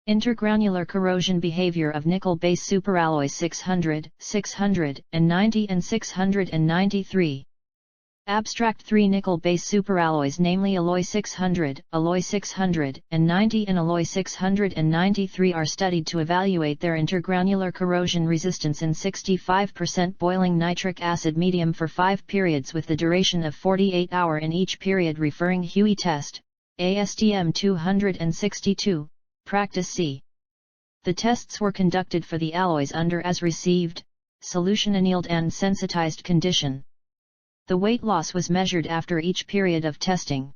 Intergranular corrosion behavior of nickel-base superalloys 600, 690 and 693. Abstract 3 nickel-base superalloys, namely alloy 600, alloy 690 and alloy 693, are studied to evaluate their intergranular corrosion resistance in 65% boiling nitric acid medium for 5 periods with the duration of 48 hours in each period, referring Huey Test, ASTM 262. Practice C. The tests were conducted for the alloys under as received, solution annealed and sensitized condition. The weight loss was measured after each period of testing.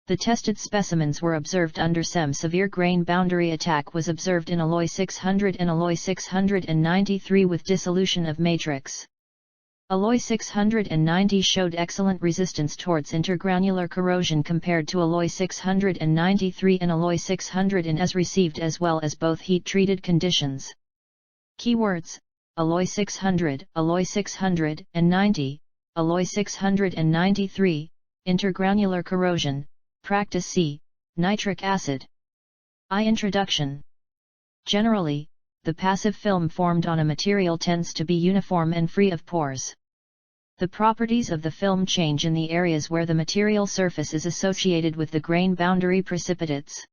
The tested specimens were observed under SEM. Severe grain boundary attack was observed in alloy 600 and alloy 693 with dissolution of matrix. Alloy 690 showed excellent resistance towards intergranular corrosion compared to alloy 693 and alloy 600 in as received, as well as both heat-treated conditions. Keywords: alloy 600, alloy 690, alloy 693, intergranular corrosion, practice C, nitric acid. Introduction. Generally, the passive film formed on a material tends to be uniform and free of pores. The properties of the film change in the areas where the material surface is associated with the grain boundary precipitates.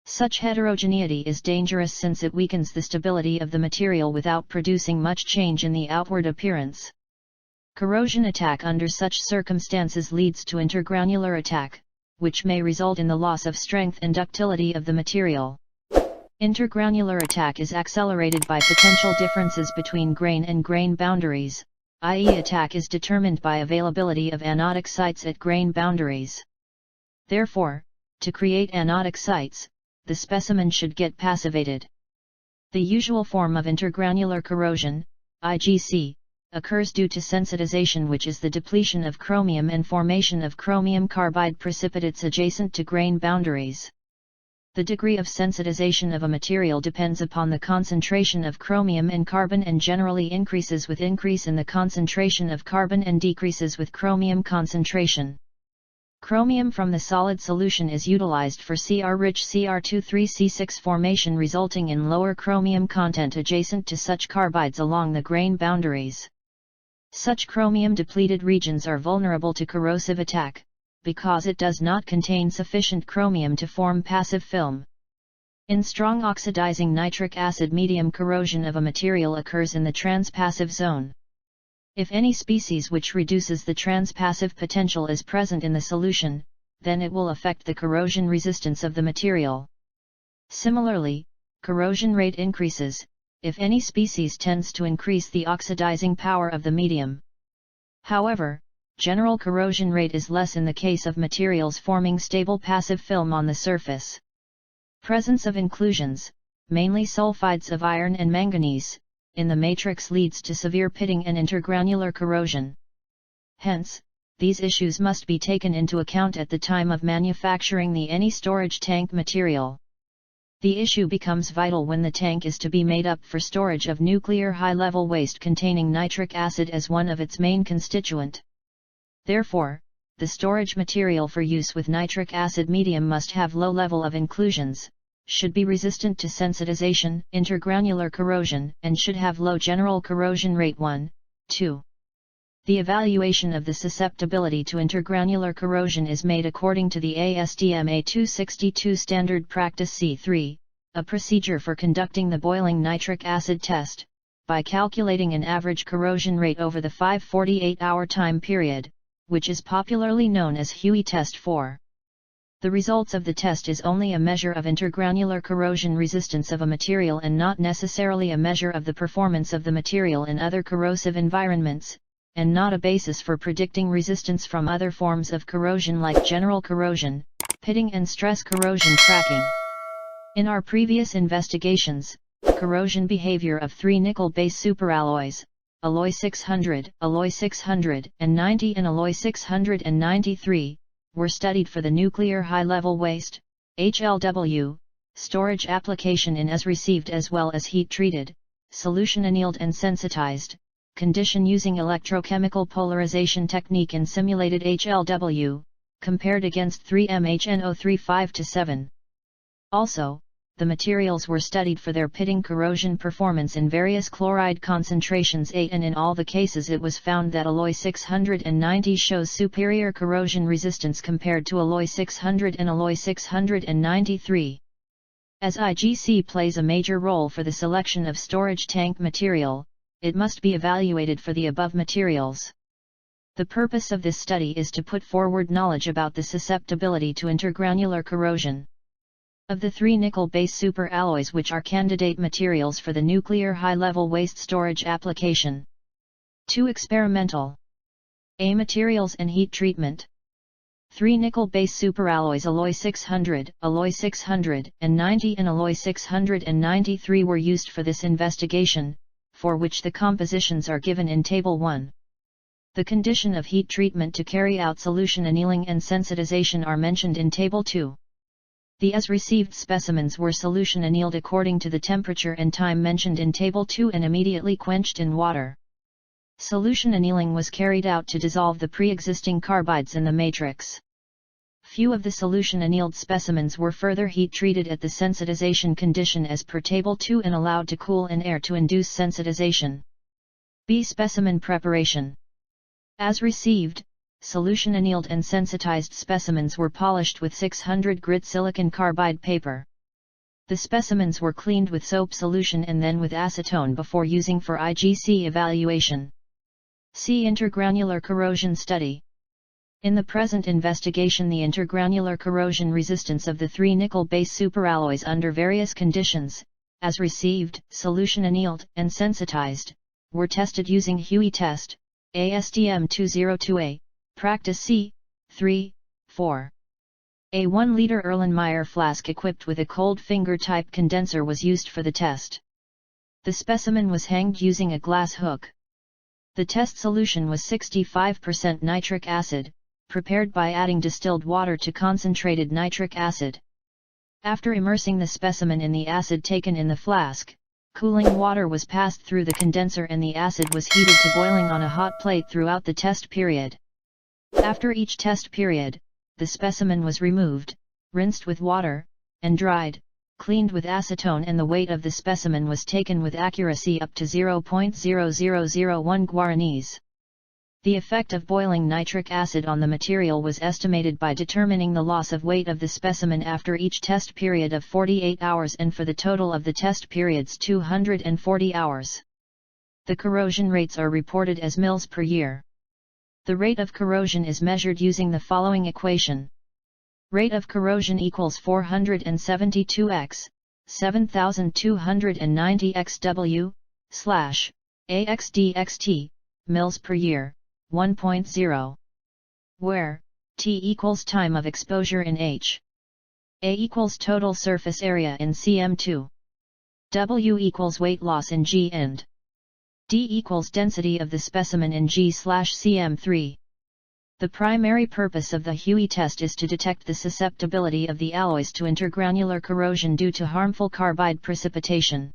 Such heterogeneity is dangerous since it weakens the stability of the material without producing much change in the outward appearance. Corrosion attack under such circumstances leads to intergranular attack, which may result in the loss of strength and ductility of the material. Intergranular attack is accelerated by potential differences between grain and grain boundaries, i.e. attack is determined by availability of anodic sites at grain boundaries. Therefore, to create anodic sites, the specimen should get passivated. The usual form of intergranular corrosion, IGC, occurs due to sensitization, which is the depletion of chromium and formation of chromium carbide precipitates adjacent to grain boundaries. The degree of sensitization of a material depends upon the concentration of chromium and carbon and generally increases with increase in the concentration of carbon and decreases with chromium concentration. Chromium from the solid solution is utilized for Cr-rich Cr2,3,C6 formation, resulting in lower chromium content adjacent to such carbides along the grain boundaries. Such chromium-depleted regions are vulnerable to corrosive attack, because it does not contain sufficient chromium to form passive film. In strong oxidizing nitric acid medium, corrosion of a material occurs in the transpassive zone. If any species which reduces the transpassive potential is present in the solution, then it will affect the corrosion resistance of the material. Similarly, corrosion rate increases if any species tends to increase the oxidizing power of the medium. However, general corrosion rate is less in the case of materials forming stable passive film on the surface. Presence of inclusions, mainly sulfides of iron and manganese, in the matrix leads to severe pitting and intergranular corrosion. Hence, these issues must be taken into account at the time of manufacturing any storage tank material. The issue becomes vital when the tank is to be made up for storage of nuclear high-level waste containing nitric acid as one of its main constituent. Therefore, the storage material for use with nitric acid medium must have low level of inclusions, should be resistant to sensitization, intergranular corrosion, and should have low general corrosion rate 1, 2. The evaluation of the susceptibility to intergranular corrosion is made according to the ASTM A262 Standard Practice C3, a procedure for conducting the boiling nitric acid test, by calculating an average corrosion rate over the 548-hour time period, which is popularly known as Huey Test 4. The results of the test is only a measure of intergranular corrosion resistance of a material and not necessarily a measure of the performance of the material in other corrosive environments, and not a basis for predicting resistance from other forms of corrosion like general corrosion, pitting and stress corrosion cracking. In our previous investigations, corrosion behavior of 3 nickel-base superalloys, alloy 600, alloy 690 and alloy 693, were studied for the nuclear high-level waste, HLW, storage application in as received as well as heat-treated, solution annealed and sensitized, condition using electrochemical polarization technique in simulated HLW, compared against 3MHNO3 5-7. Also, the materials were studied for their pitting corrosion performance in various chloride concentrations 8, and in all the cases it was found that alloy 690 shows superior corrosion resistance compared to alloy 600 and alloy 693. As IGC plays a major role for the selection of storage tank material, it must be evaluated for the above materials. The purpose of this study is to put forward knowledge about the susceptibility to intergranular corrosion of the 3 nickel-based superalloys which are candidate materials for the nuclear high-level waste storage application. 2. Experimental. A. Materials and heat treatment. 3 nickel-based superalloys alloy 600, alloy 690 and alloy 693 were used for this investigation, for which the compositions are given in Table 1. The condition of heat treatment to carry out solution annealing and sensitization are mentioned in Table 2. The as-received specimens were solution annealed according to the temperature and time mentioned in Table 2 and immediately quenched in water. Solution annealing was carried out to dissolve the pre-existing carbides in the matrix. Few of the solution annealed specimens were further heat treated at the sensitization condition as per Table 2 and allowed to cool in air to induce sensitization. B. Specimen preparation. As received, solution annealed and sensitized specimens were polished with 600 grit silicon carbide paper. The specimens were cleaned with soap solution and then with acetone before using for IGC evaluation. See Intergranular Corrosion Study. In the present investigation, the intergranular corrosion resistance of the 3 nickel-based superalloys under various conditions, as received, solution annealed, and sensitized, were tested using Huey Test, ASTM 202A. Practice C. 3, 4. A 1-liter Erlenmeyer flask equipped with a cold finger-type condenser was used for the test. The specimen was hanged using a glass hook. The test solution was 65% nitric acid, prepared by adding distilled water to concentrated nitric acid. After immersing the specimen in the acid taken in the flask, cooling water was passed through the condenser and the acid was heated to boiling on a hot plate throughout the test period. After each test period, the specimen was removed, rinsed with water, and dried, cleaned with acetone, and the weight of the specimen was taken with accuracy up to 0.0001 guaranis. The effect of boiling nitric acid on the material was estimated by determining the loss of weight of the specimen after each test period of 48 hours and for the total of the test periods 240 hours. The corrosion rates are reported as mils per year. The rate of corrosion is measured using the following equation. Rate of corrosion equals 472x, 7290 xW, /AXDXT, mils per year, 1.0. Where, T equals time of exposure in H. A equals total surface area in cm2. W equals weight loss in G and D equals density of the specimen in G/cm3. The primary purpose of the Huey test is to detect the susceptibility of the alloys to intergranular corrosion due to harmful carbide precipitation.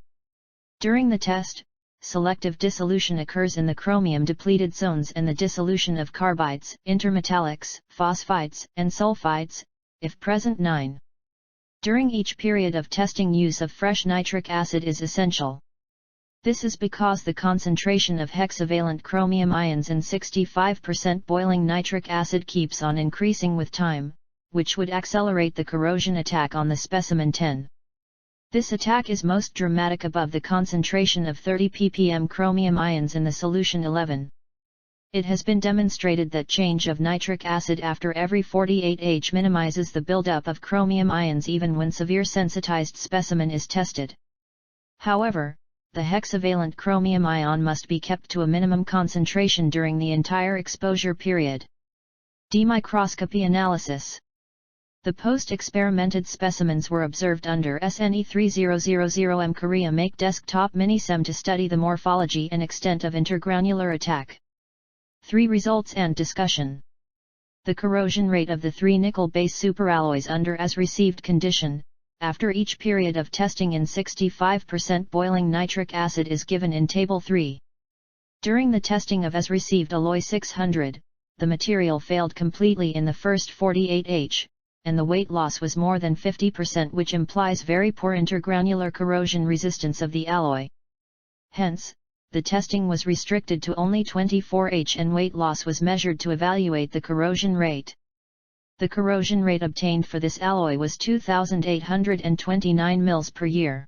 During the test, selective dissolution occurs in the chromium-depleted zones and the dissolution of carbides, intermetallics, phosphides, and sulfides, if present 9. During each period of testing, use of fresh nitric acid is essential. This is because the concentration of hexavalent chromium ions and 65% boiling nitric acid keeps on increasing with time, which would accelerate the corrosion attack on the specimen 10. This attack is most dramatic above the concentration of 30 ppm chromium ions in the solution 11. It has been demonstrated that change of nitric acid after every 48H minimizes the buildup of chromium ions even when severe sensitized specimen is tested. However, the hexavalent chromium ion must be kept to a minimum concentration during the entire exposure period. D. Microscopy analysis. The post-experimented specimens were observed under SNE 3000M Korea Make desktop mini-SEM to study the morphology and extent of intergranular attack. 3 Results and discussion. The corrosion rate of the 3 nickel-based superalloys under as-received condition, after each period of testing in 65% boiling nitric acid is given in Table 3. During the testing of as-received alloy 600, the material failed completely in the first 48H, and the weight loss was more than 50%, which implies very poor intergranular corrosion resistance of the alloy. Hence, the testing was restricted to only 24H and weight loss was measured to evaluate the corrosion rate. The corrosion rate obtained for this alloy was 2,829 mils per year.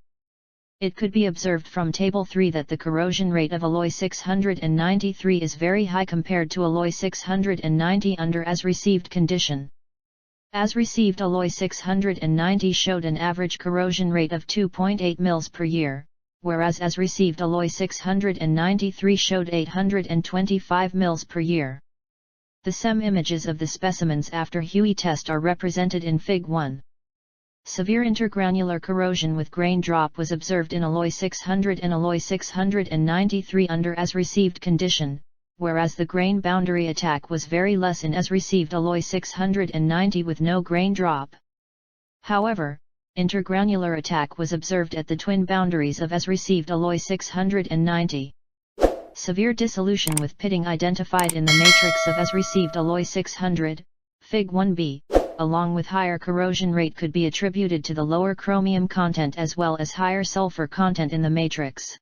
It could be observed from Table 3 that the corrosion rate of alloy 693 is very high compared to alloy 690 under as received condition. As received alloy 690 showed an average corrosion rate of 2.8 mils per year, whereas as received alloy 693 showed 825 mils per year. The SEM images of the specimens after Huey test are represented in Fig. 1. Severe intergranular corrosion with grain drop was observed in alloy 600 and alloy 693 under as received condition, whereas the grain boundary attack was very less in as received alloy 690 with no grain drop. However, intergranular attack was observed at the twin boundaries of as received alloy 690. Severe dissolution with pitting identified in the matrix of as received alloy 600, Fig. 1b, along with higher corrosion rate could be attributed to the lower chromium content as well as higher sulfur content in the matrix.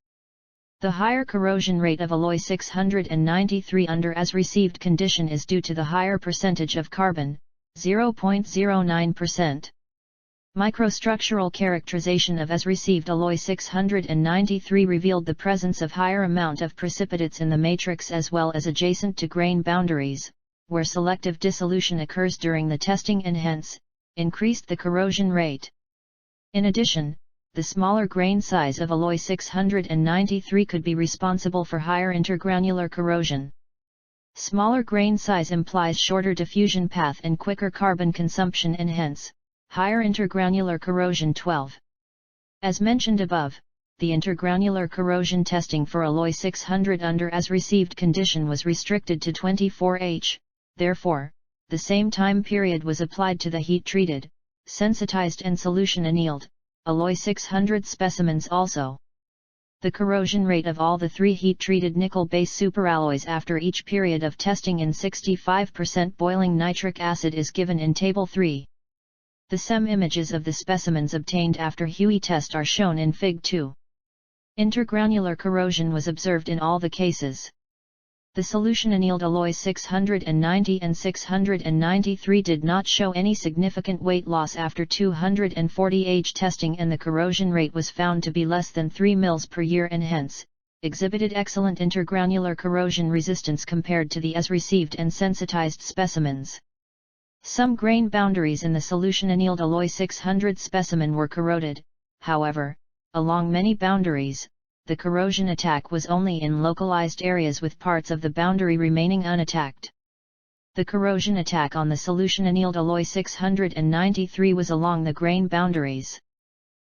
The higher corrosion rate of alloy 693 under as received condition is due to the higher percentage of carbon, 0.09%. Microstructural characterization of as received alloy 693 revealed the presence of higher amount of precipitates in the matrix as well as adjacent to grain boundaries, where selective dissolution occurs during the testing and hence, increased the corrosion rate. In addition, the smaller grain size of alloy 693 could be responsible for higher intergranular corrosion. Smaller grain size implies shorter diffusion path and quicker carbon consumption and hence, higher intergranular corrosion. 12. As mentioned above, the intergranular corrosion testing for alloy 600 under as received condition was restricted to 24H, therefore, the same time period was applied to the heat-treated, sensitized and solution annealed, alloy 600 specimens also. The corrosion rate of all the three heat-treated nickel-base superalloys after each period of testing in 65% boiling nitric acid is given in Table 3. The SEM images of the specimens obtained after Huey test are shown in Fig. 2. Intergranular corrosion was observed in all the cases. The solution annealed alloys 690 and 693 did not show any significant weight loss after 240H testing and the corrosion rate was found to be less than 3 mils per year and hence, exhibited excellent intergranular corrosion resistance compared to the as received and sensitized specimens. Some grain boundaries in the solution annealed alloy 600 specimen were corroded, however, along many boundaries, the corrosion attack was only in localized areas with parts of the boundary remaining unattacked. The corrosion attack on the solution annealed alloy 693 was along the grain boundaries.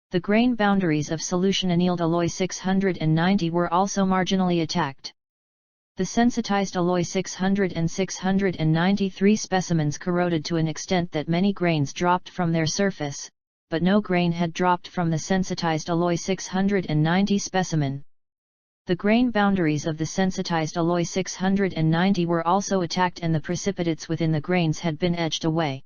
The grain boundaries of solution annealed alloy 690 were also marginally attacked. The sensitized alloy 600 and 693 specimens corroded to an extent that many grains dropped from their surface, but no grain had dropped from the sensitized alloy 690 specimen. The grain boundaries of the sensitized alloy 690 were also attacked and the precipitates within the grains had been edged away.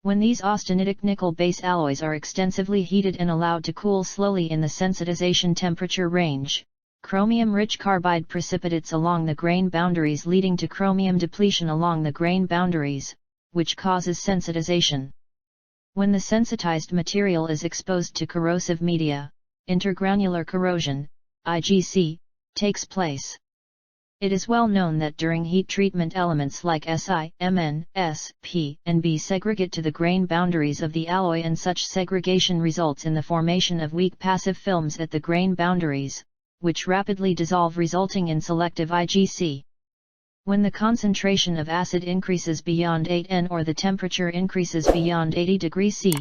When these austenitic nickel-base alloys are extensively heated and allowed to cool slowly in the sensitization temperature range, chromium-rich carbide precipitates along the grain boundaries leading to chromium depletion along the grain boundaries, which causes sensitization. When the sensitized material is exposed to corrosive media, intergranular corrosion, IGC, takes place. It is well known that during heat treatment elements like Si, Mn, S, P, and B segregate to the grain boundaries of the alloy and such segregation results in the formation of weak passive films at the grain boundaries, which rapidly dissolve resulting in selective IGC. When the concentration of acid increases beyond 8N or the temperature increases beyond 80 degrees C,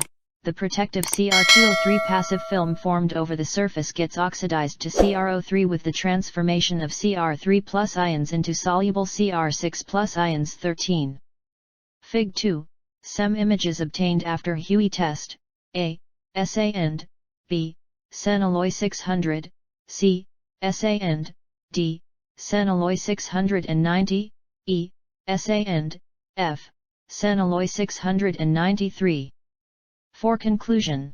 the protective Cr2O3 passive film formed over the surface gets oxidized to CrO3 with the transformation of Cr3 plus ions into soluble Cr6 plus ions 13. Fig. 2, SEM images obtained after Huey test, A, SA and B, SEN alloy 600, C, SA and D, SEN alloy 690, E, SA and F, Sen alloy 693. For conclusion.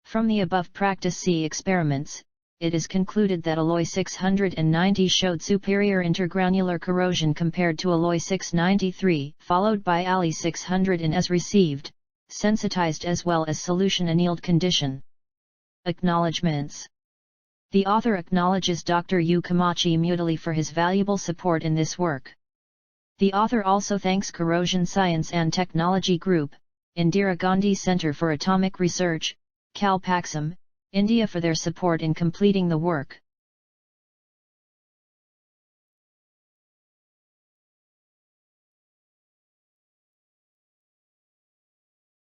From the above practice C experiments, it is concluded that alloy 690 showed superior intergranular corrosion compared to alloy 693, followed by Ali 600 in as received, sensitized as well as solution annealed condition. Acknowledgements. The author acknowledges Dr. U. Kamachi Mutali for his valuable support in this work. The author also thanks Corrosion Science and Technology Group, Indira Gandhi Centre for Atomic Research, Calpaxam, India for their support in completing the work.